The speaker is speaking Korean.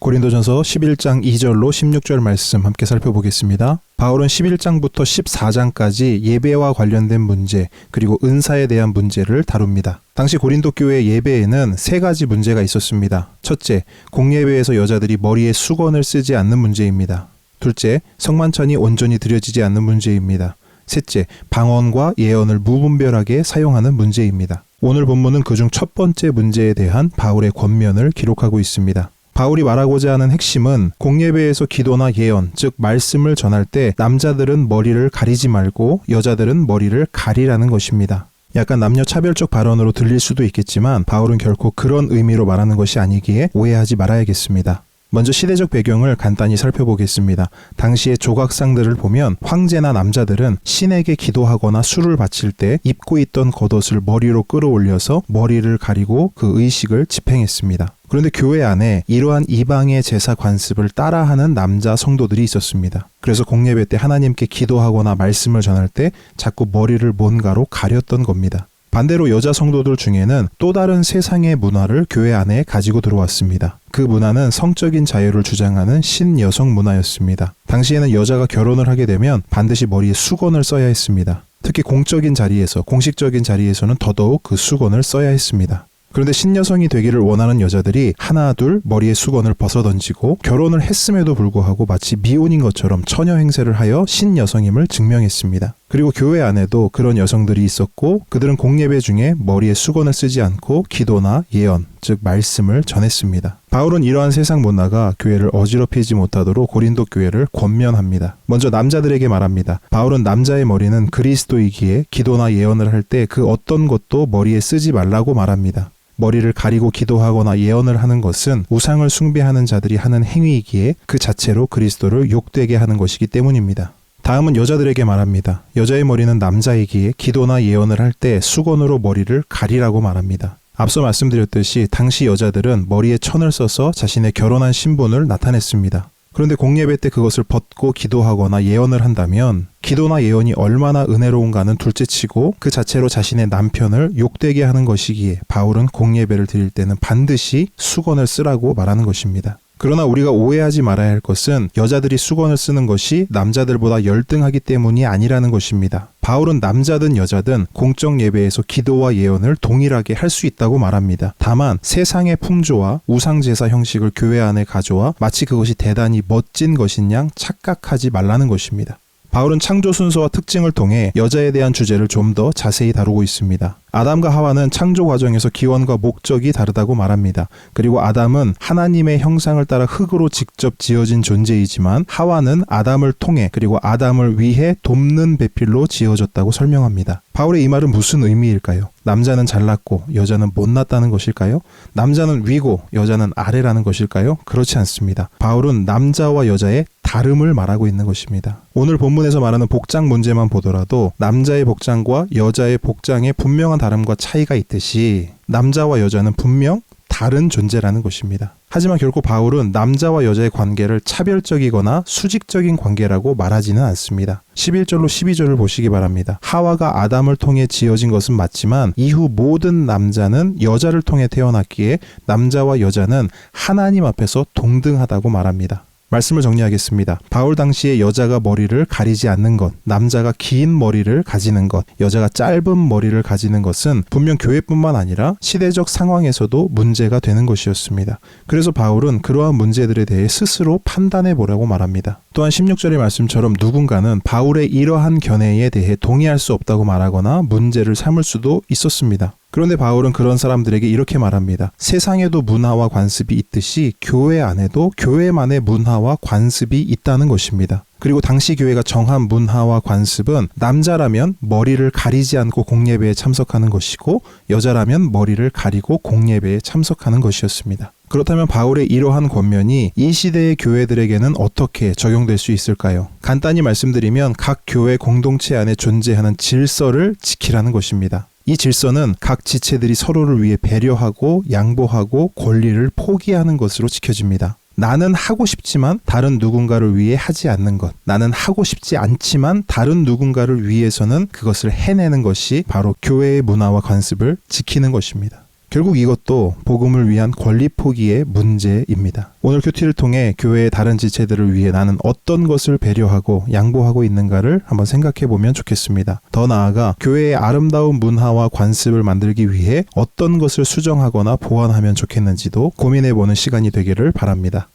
고린도전서 11장 2절로 16절 말씀 함께 살펴보겠습니다. 바울은 11장부터 14장까지 예배와 관련된 문제 그리고 은사에 대한 문제를 다룹니다. 당시 고린도 교회 예배에는 세 가지 문제가 있었습니다. 첫째, 공예배에서 여자들이 머리에 수건을 쓰지 않는 문제입니다. 둘째, 성만찬이 온전히 드려지지 않는 문제입니다. 셋째, 방언과 예언을 무분별하게 사용하는 문제입니다. 오늘 본문은 그중 첫 번째 문제에 대한 바울의 권면을 기록하고 있습니다. 바울이 말하고자 하는 핵심은 공예배에서 기도나 예언, 즉 말씀을 전할 때 남자들은 머리를 가리지 말고 여자들은 머리를 가리라는 것입니다. 약간 남녀 차별적 발언으로 들릴 수도 있겠지만 바울은 결코 그런 의미로 말하는 것이 아니기에 오해하지 말아야겠습니다. 먼저 시대적 배경을 간단히 살펴보겠습니다. 당시의 조각상들을 보면 황제나 남자들은 신에게 기도하거나 술을 바칠 때 입고 있던 겉옷을 머리로 끌어올려서 머리를 가리고 그 의식을 집행했습니다. 그런데 교회 안에 이러한 이방의 제사 관습을 따라하는 남자 성도들이 있었습니다. 그래서 공예배 때 하나님께 기도하거나 말씀을 전할 때 자꾸 머리를 뭔가로 가렸던 겁니다. 반대로 여자 성도들 중에는 또 다른 세상의 문화를 교회 안에 가지고 들어왔습니다. 그 문화는 성적인 자유를 주장하는 신여성 문화였습니다. 당시에는 여자가 결혼을 하게 되면 반드시 머리에 수건을 써야 했습니다. 특히 공적인 자리에서, 공식적인 자리에서는 더더욱 그 수건을 써야 했습니다. 그런데 신여성이 되기를 원하는 여자들이 하나 둘 머리에 수건을 벗어던지고 결혼을 했음에도 불구하고 마치 미혼인 것처럼 처녀 행세를 하여 신여성임을 증명했습니다. 그리고 교회 안에도 그런 여성들이 있었고 그들은 공예배 중에 머리에 수건을 쓰지 않고 기도나 예언, 즉 말씀을 전했습니다. 바울은 이러한 세상 문화가 교회를 어지럽히지 못하도록 고린도 교회를 권면합니다. 먼저 남자들에게 말합니다. 바울은 남자의 머리는 그리스도이기에 기도나 예언을 할 때 그 어떤 것도 머리에 쓰지 말라고 말합니다. 머리를 가리고 기도하거나 예언을 하는 것은 우상을 숭배하는 자들이 하는 행위이기에 그 자체로 그리스도를 욕되게 하는 것이기 때문입니다. 다음은 여자들에게 말합니다. 여자의 머리는 남자이기에 기도나 예언을 할 때 수건으로 머리를 가리라고 말합니다. 앞서 말씀드렸듯이 당시 여자들은 머리에 천을 써서 자신의 결혼한 신분을 나타냈습니다. 그런데 공예배 때 그것을 벗고 기도하거나 예언을 한다면 기도나 예언이 얼마나 은혜로운가는 둘째치고 그 자체로 자신의 남편을 욕되게 하는 것이기에 바울은 공예배를 드릴 때는 반드시 수건을 쓰라고 말하는 것입니다. 그러나 우리가 오해하지 말아야 할 것은 여자들이 수건을 쓰는 것이 남자들보다 열등하기 때문이 아니라는 것입니다. 바울은 남자든 여자든 공적 예배에서 기도와 예언을 동일하게 할 수 있다고 말합니다. 다만 세상의 풍조와 우상제사 형식을 교회 안에 가져와 마치 그것이 대단히 멋진 것인 양 착각하지 말라는 것입니다. 바울은 창조 순서와 특징을 통해 여자에 대한 주제를 좀 더 자세히 다루고 있습니다. 아담과 하와는 창조 과정에서 기원과 목적이 다르다고 말합니다. 그리고 아담은 하나님의 형상을 따라 흙으로 직접 지어진 존재이지만 하와는 아담을 통해 그리고 아담을 위해 돕는 배필로 지어졌다고 설명합니다. 바울의 이 말은 무슨 의미일까요? 남자는 잘났고 여자는 못났다는 것일까요? 남자는 위고 여자는 아래라는 것일까요? 그렇지 않습니다. 바울은 남자와 여자의 다름을 말하고 있는 것입니다. 오늘 본문에서 말하는 복장 문제만 보더라도 남자의 복장과 여자의 복장에 분명한 다름과 차이가 있듯이 남자와 여자는 분명 다른 존재라는 것입니다. 하지만 결코 바울은 남자와 여자의 관계를 차별적이거나 수직적인 관계라고 말하지는 않습니다. 11절로 12절을 보시기 바랍니다. 하와가 아담을 통해 지어진 것은 맞지만 이후 모든 남자는 여자를 통해 태어났기에 남자와 여자는 하나님 앞에서 동등하다고 말합니다. 말씀을 정리하겠습니다. 바울 당시에 여자가 머리를 가리지 않는 것, 남자가 긴 머리를 가지는 것, 여자가 짧은 머리를 가지는 것은 분명 교회뿐만 아니라 시대적 상황에서도 문제가 되는 것이었습니다. 그래서 바울은 그러한 문제들에 대해 스스로 판단해 보라고 말합니다. 또한 16절의 말씀처럼 누군가는 바울의 이러한 견해에 대해 동의할 수 없다고 말하거나 문제를 삼을 수도 있었습니다. 그런데 바울은 그런 사람들에게 이렇게 말합니다. 세상에도 문화와 관습이 있듯이 교회 안에도 교회만의 문화와 관습이 있다는 것입니다. 그리고 당시 교회가 정한 문화와 관습은 남자라면 머리를 가리지 않고 공예배에 참석하는 것이고 여자라면 머리를 가리고 공예배에 참석하는 것이었습니다. 그렇다면 바울의 이러한 권면이 이 시대의 교회들에게는 어떻게 적용될 수 있을까요? 간단히 말씀드리면 각 교회 공동체 안에 존재하는 질서를 지키라는 것입니다. 이 질서는 각 지체들이 서로를 위해 배려하고 양보하고 권리를 포기하는 것으로 지켜집니다. 나는 하고 싶지만 다른 누군가를 위해 하지 않는 것. 나는 하고 싶지 않지만 다른 누군가를 위해서는 그것을 해내는 것이 바로 교회의 문화와 관습을 지키는 것입니다. 결국 이것도 복음을 위한 권리 포기의 문제입니다. 오늘 큐티를 통해 교회의 다른 지체들을 위해 나는 어떤 것을 배려하고 양보하고 있는가를 한번 생각해 보면 좋겠습니다. 더 나아가 교회의 아름다운 문화와 관습을 만들기 위해 어떤 것을 수정하거나 보완하면 좋겠는지도 고민해 보는 시간이 되기를 바랍니다.